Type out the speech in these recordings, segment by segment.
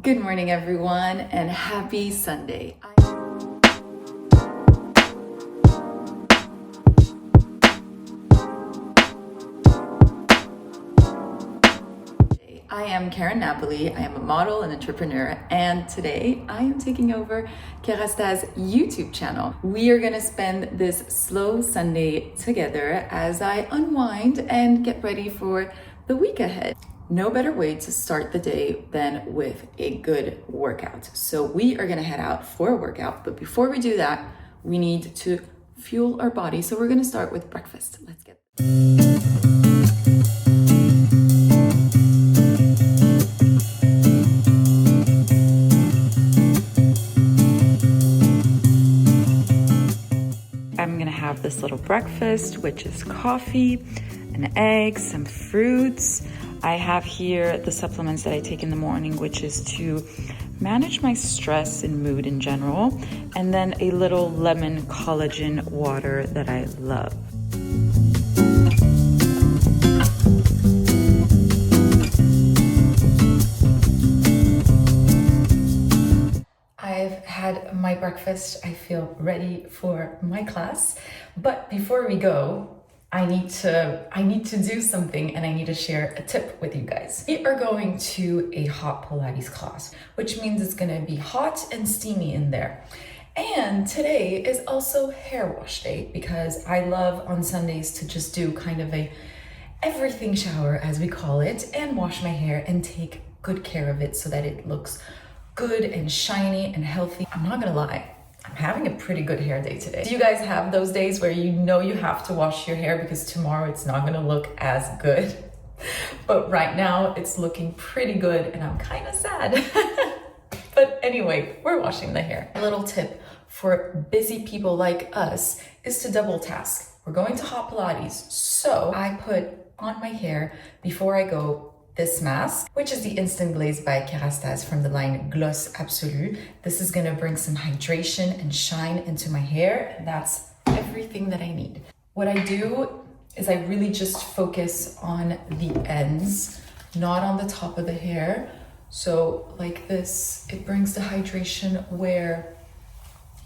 Good morning, everyone, and happy Sunday. I am Karen Napoly. I am a model and entrepreneur, and today I am taking over Kérastase's YouTube channel. We are going to spend this slow Sunday together as I unwind and get ready for the week ahead. No better way to start the day than with a good workout. So we are going to head out for a workout, but before we do that, we need to fuel our body. So we're going to start with breakfast. Let's get I'm gonna have this little breakfast, which is coffee, an egg, some fruits. I have here the supplements that I take in the morning, which is to manage my stress and mood in general, and then a little lemon collagen water that I love. I've had my breakfast. I feel ready for my class. But before we go, I need to do something, and I need to share a tip with you guys. We are going to a hot Pilates class, which means it's gonna be hot and steamy in there. And today is also hair wash day, because I love on Sundays to just do kind of a everything shower, as we call it, and wash my hair and take good care of it so that it looks good and shiny and healthy. I'm not gonna lie, I'm having a pretty good hair day today. Do you guys have those days where you know you have to wash your hair because tomorrow it's not gonna look as good? But right now it's looking pretty good and I'm kind of sad. But anyway, we're washing the hair. A little tip for busy people like us is to double task. We're going to hot Pilates, so I put on my hair before I go this mask, which is the Insta Glaze by Kérastase from the line Gloss Absolu. This is gonna bring some hydration and shine into my hair. That's everything that I need. What I do is I really just focus on the ends, not on the top of the hair. So like this, it brings the hydration where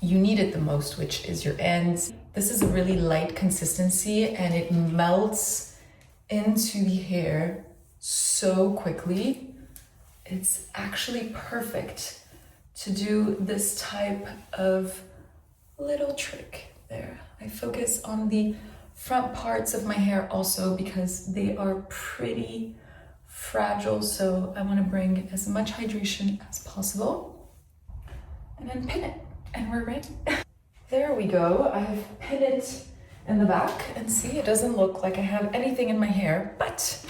you need it the most, which is your ends. This is a really light consistency and it melts into the hair so quickly. It's actually perfect to do this type of little trick there. I focus on the front parts of my hair also because they are pretty fragile, so I want to bring as much hydration as possible and then pin it, and we're ready. There we go. I have pinned it in the back, and see, it doesn't look like I have anything in my hair, but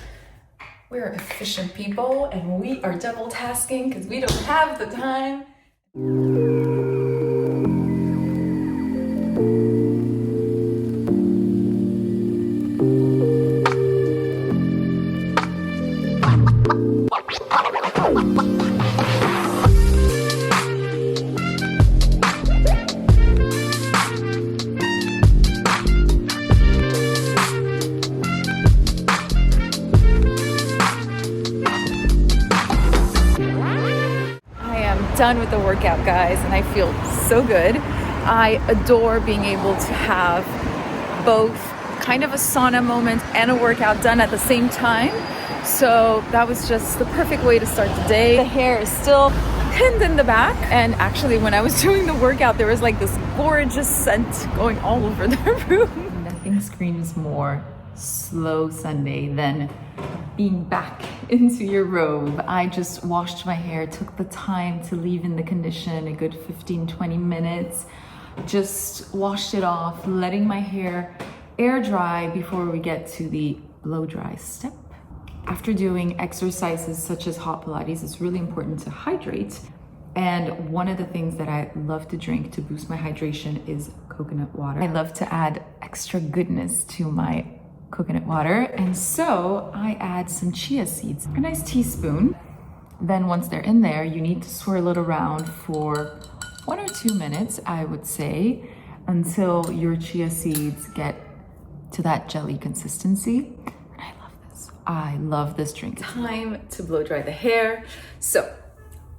we're efficient people and we are double tasking because we don't have the time. Done with the workout, guys, and I feel so good. I adore being able to have both kind of a sauna moment and a workout done at the same time. So that was just the perfect way to start the day. The hair is still pinned in the back, and actually when I was doing the workout there was like this gorgeous scent going all over the room. Nothing screams more slow Sunday than being back into your robe. I just washed my hair, took the time to leave in the condition, a good 15-20 minutes, just washed it off, letting my hair air dry before we get to the blow dry step. After doing exercises such as hot Pilates, it's really important to hydrate. And one of the things that I love to drink to boost my hydration is coconut water. I love to add extra goodness to my coconut water, and so I add some chia seeds, a nice teaspoon. Then once they're in there, you need to swirl it around for 1 or 2 minutes, I would say, until your chia seeds get to that jelly consistency. And I love this drink. Time to blow dry the hair. So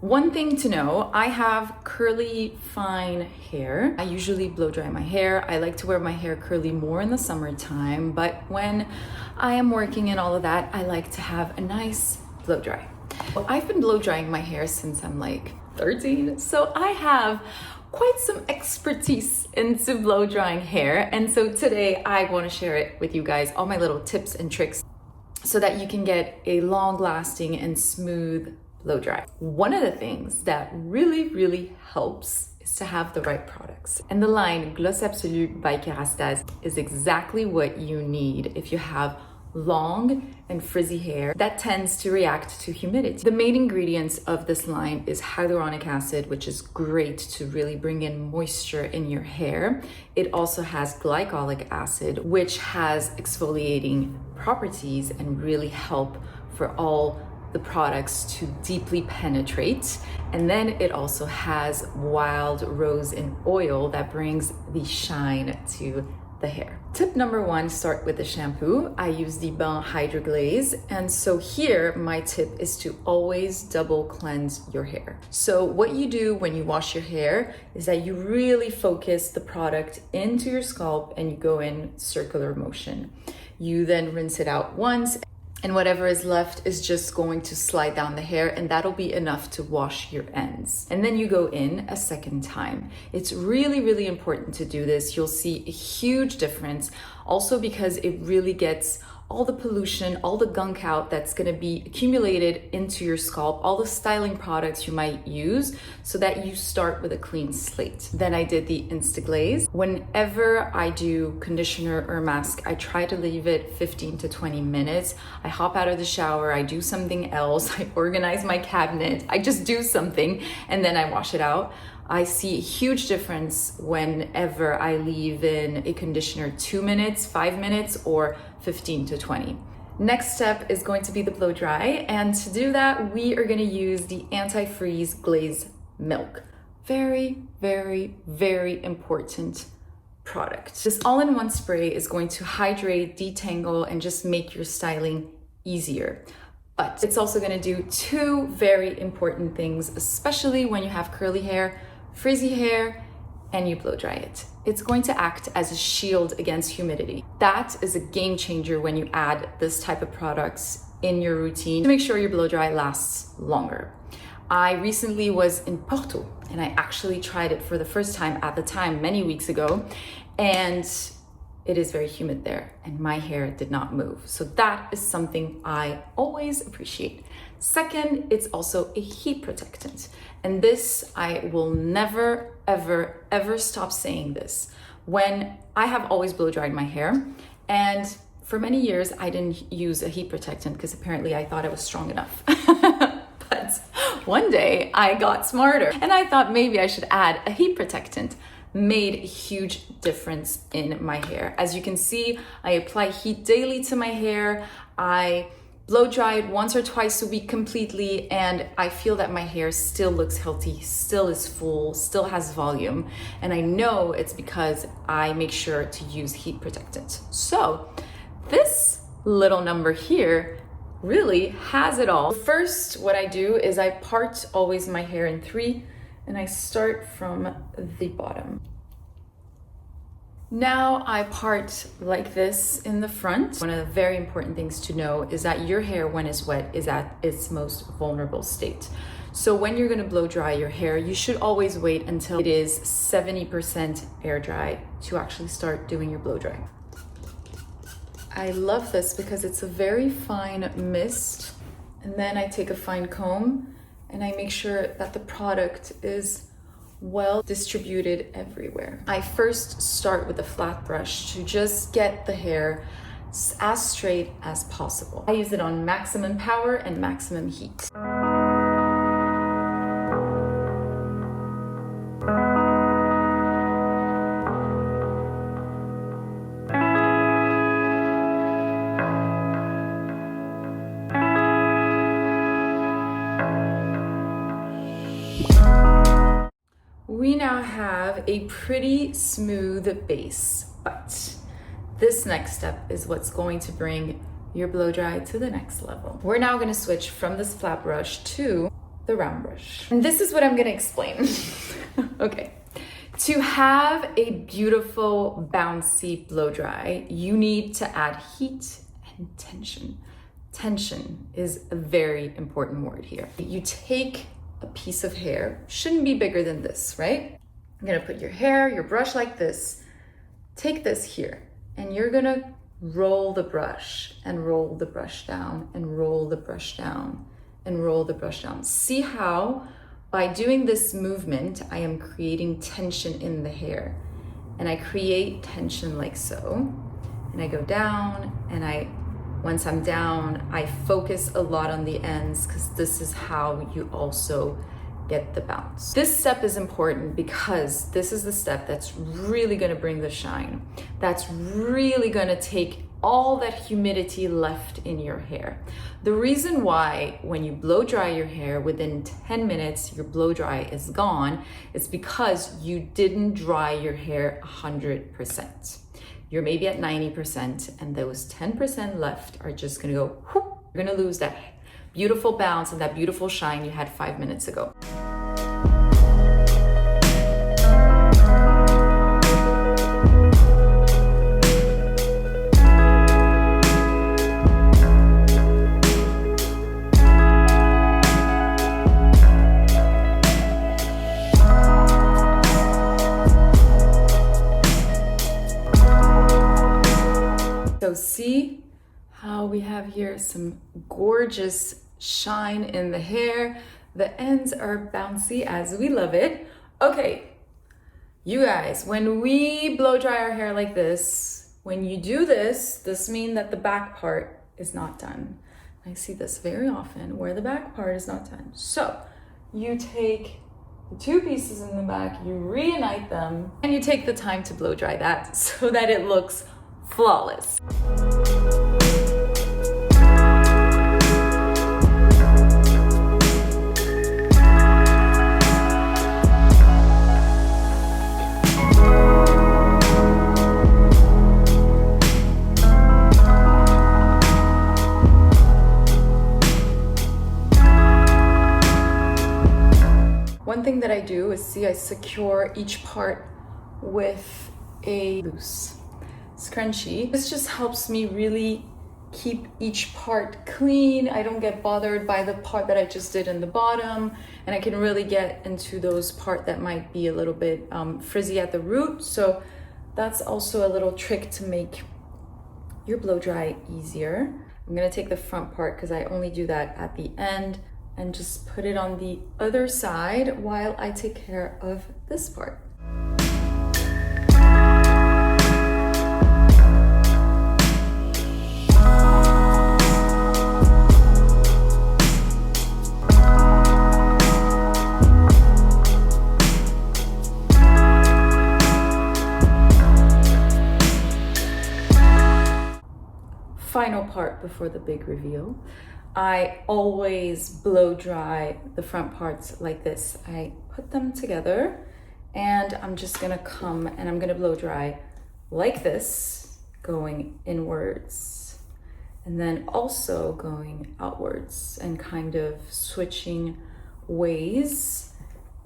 One thing to know, I have curly, fine hair. I usually blow dry my hair. I like to wear my hair curly more in the summertime, but when I am working and all of that, I like to have a nice blow dry. Well, I've been blow drying my hair since I'm like 13, so I have quite some expertise into blow drying hair. And so today I want to share it with you guys, all my little tips and tricks so that you can get a long lasting and smooth blow dry. One of the things that really helps is to have the right products. And the line Gloss Absolu by Kérastase is exactly what you need if you have long and frizzy hair that tends to react to humidity. The main ingredients of this line is hyaluronic acid, which is great to really bring in moisture in your hair. It also has glycolic acid, which has exfoliating properties and really help for all the products to deeply penetrate. And then it also has wild rose in oil that brings the shine to the hair. Tip number one, start with the shampoo. I use the Bain Hydra-Glaze. And so here, my tip is to always double cleanse your hair. So what you do when you wash your hair is that you really focus the product into your scalp and you go in circular motion. You then rinse it out once, and whatever is left is just going to slide down the hair, and that'll be enough to wash your ends. And then you go in a second time. It's really important to do this. You'll see a huge difference, also because it really gets all the pollution, all the gunk out that's gonna be accumulated into your scalp, all the styling products you might use, so that you start with a clean slate. Then I did the Insta Glaze. Whenever I do conditioner or mask, I try to leave it 15 to 20 minutes. I hop out of the shower, I do something else, I organize my cabinet, I just do something, and then I wash it out. I see a huge difference whenever I leave in a conditioner 2 minutes, 5 minutes, or 15 to 20. Next step is going to be the blow dry. And to do that, we are gonna use the Anti-Frizz Glaze Milk. Very important product. This all-in-one spray is going to hydrate, detangle, and just make your styling easier. But it's also gonna do two very important things, especially when you have curly hair, frizzy hair, and you blow dry it. It's going to act as a shield against humidity. That is a game changer when you add this type of products in your routine to make sure your blow dry lasts longer. I recently was in Porto and I actually tried it for the first time at the time many weeks ago, and it is very humid there and my hair did not move. So that is something I always appreciate. Second, it's also a heat protectant. And this, I will never, ever stop saying this. When I have always blow dried my hair, and for many years, I didn't use a heat protectant because apparently I thought I was strong enough. But one day I got smarter and I thought maybe I should add a heat protectant. Made a huge difference in my hair. As you can see, I apply heat daily to my hair. I blow dry it once or twice a week completely, and I feel that my hair still looks healthy, still is full, still has volume. And I know it's because I make sure to use heat protectant. So this little number here really has it all. First, what I do is I part always my hair in three, and I start from the bottom. Now I part like this in the front. One of the very important things to know is that your hair, when it's wet, is at its most vulnerable state. So when you're gonna blow dry your hair, you should always wait until it is 70% air dry to actually start doing your blow dry. I love this because it's a very fine mist. And then I take a fine comb and I make sure that the product is well distributed everywhere. I first start with a flat brush to just get the hair as straight as possible. I use it on maximum power and maximum heat. We now have a pretty smooth base, but this next step is what's going to bring your blow dry to the next level. We're now going to switch from this flat brush to the round brush. And this is what I'm gonna explain. Okay. To have a beautiful bouncy blow dry, you need to add heat and tension. Tension is a very important word here. You take a piece of hair, shouldn't be bigger than this, right? You're gonna put your hair, your brush like this, take this here, and you're gonna roll the brush and roll the brush down and roll the brush down and roll the brush down. See how by doing this movement, I am creating tension in the hair. And I create tension like so, and I go down, and once I'm down, I focus a lot on the ends, because this is how you also get the bounce. This step is important because this is the step that's really gonna bring the shine. That's really gonna take all that humidity left in your hair. The reason why when you blow dry your hair, within 10 minutes, your blow dry is gone, is because you didn't dry your hair 100%. You're maybe at 90%, and those 10% left are just gonna go, whoop, you're gonna lose that beautiful bounce and that beautiful shine you had 5 minutes ago. So see how we have here some gorgeous shine in the hair. The ends are bouncy as we love it. Okay, you guys, when we blow dry our hair like this, when you do this, this means that the back part is not done. I see this very often where the back part is not done. So you take the two pieces in the back, you reunite them, and you take the time to blow dry that so that it looks flawless. One thing that I do is, see, I secure each part with a loose scrunchie. This just helps me really keep each part clean. I don't get bothered by the part that I just did in the bottom, and I can really get into those parts that might be a little bit frizzy at the root. So that's also a little trick to make your blow dry easier. I'm gonna take the front part, because I only do that at the end, and just put it on the other side while I take care of this part. Final part before the big reveal. I always blow dry the front parts like this. I put them together, and I'm just gonna come and I'm gonna blow dry like this, going inwards, and then also going outwards, and kind of switching ways.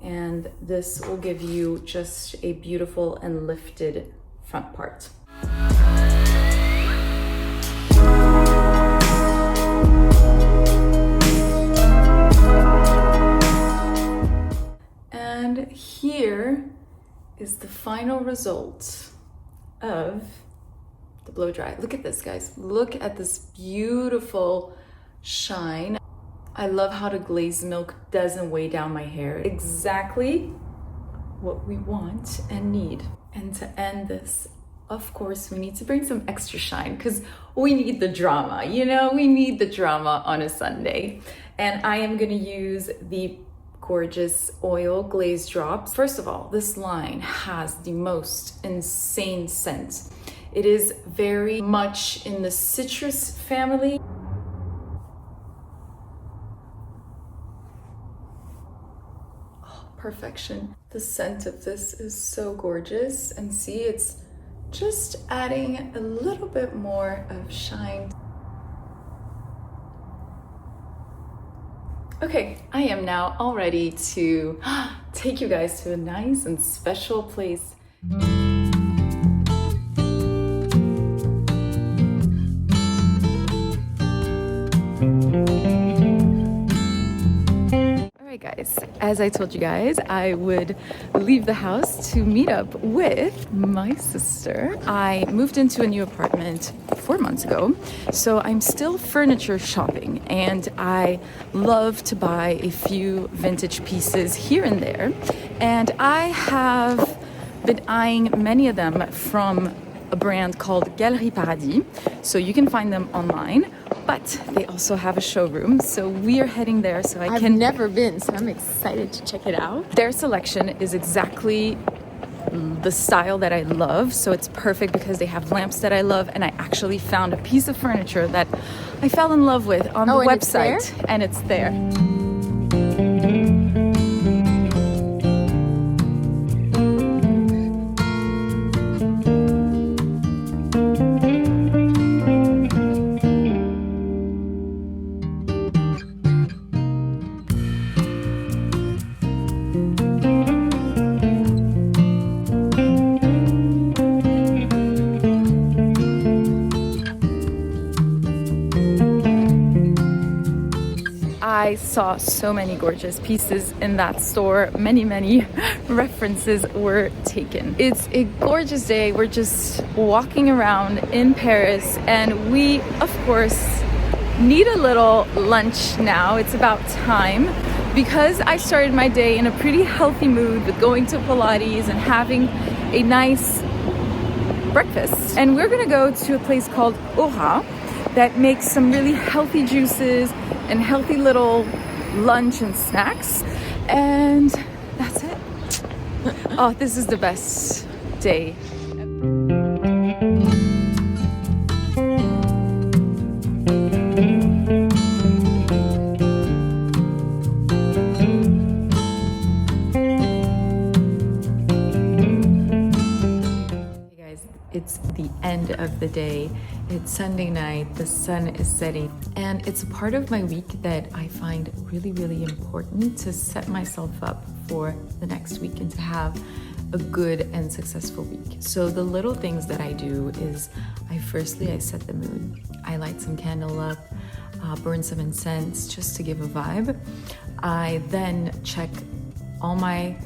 And this will give you just a beautiful and lifted front part. And here is the final result of the blow dry. Look at this, guys. Look at this beautiful shine. I love how the glaze milk doesn't weigh down my hair. Exactly what we want and need. And to end this, of course, we need to bring some extra shine, because we need the drama, you know? We need the drama on a Sunday. And I am gonna use the gorgeous oil Glaze Drops. First of all, this line has the most insane scent. It is very much in the citrus family. Oh, perfection. The scent of this is so gorgeous. And see, it's just adding a little bit more of shine. Okay, I am now all ready to take you guys to a nice and special place. Guys, as I told you guys, I would leave the house to meet up with my sister. I moved into a new apartment 4 months ago, so I'm still furniture shopping, and I love to buy a few vintage pieces here and there, and I have been eyeing many of them from a brand called Galerie Paradis, so you can find them online, but they also have a showroom, so we are heading there so I've never been, so I'm excited to check it out. Their selection is exactly the style that I love, so it's perfect because they have lamps that I love, and I actually found a piece of furniture that I fell in love with on the website, and it's there. I saw so many gorgeous pieces in that store. Many references were taken. It's a gorgeous day. We're just walking around in Paris, and we, of course, need a little lunch now. It's about time because I started my day in a pretty healthy mood with going to Pilates and having a nice breakfast. And we're gonna go to a place called Aura that makes some really healthy juices and healthy little lunch and snacks, and that's it. Oh, this is the best day. It's the end of the day. It's Sunday night, the sun is setting, and it's a part of my week that I find really important to set myself up for the next week and to have a good and successful week. So the little things that I do is I set the mood. I light some candle up, burn some incense just to give a vibe. I then check all my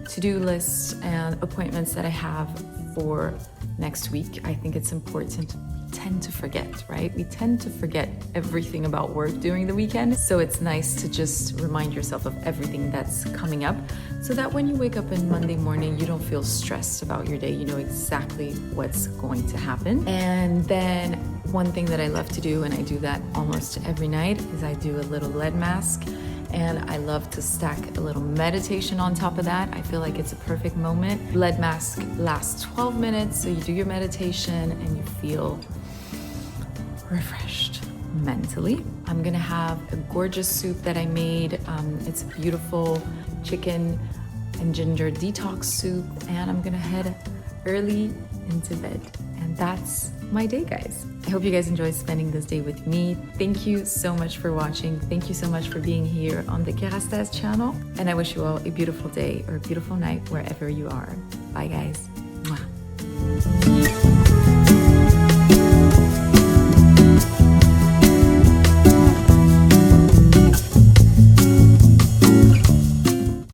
to-do lists and appointments that I have for next week. I think it's important to tend to forget, right? We tend to forget everything about work during the weekend. So it's nice to just remind yourself of everything that's coming up so that when you wake up on Monday morning, you don't feel stressed about your day. You know exactly what's going to happen. And then one thing that I love to do, and I do that almost every night, is I do a little lead mask. And I love to stack a little meditation on top of that. I feel like it's a perfect moment. Lead mask lasts 12 minutes, so you do your meditation and you feel refreshed mentally. I'm gonna have a gorgeous soup that I made. It's a beautiful chicken and ginger detox soup, and I'm gonna head early into bed. And that's my day, guys. I hope you guys enjoy spending this day with me. Thank you so much for watching. Thank you so much for being here on the Kérastase channel. And I wish you all a beautiful day or a beautiful night wherever you are. Bye, guys. Mwah.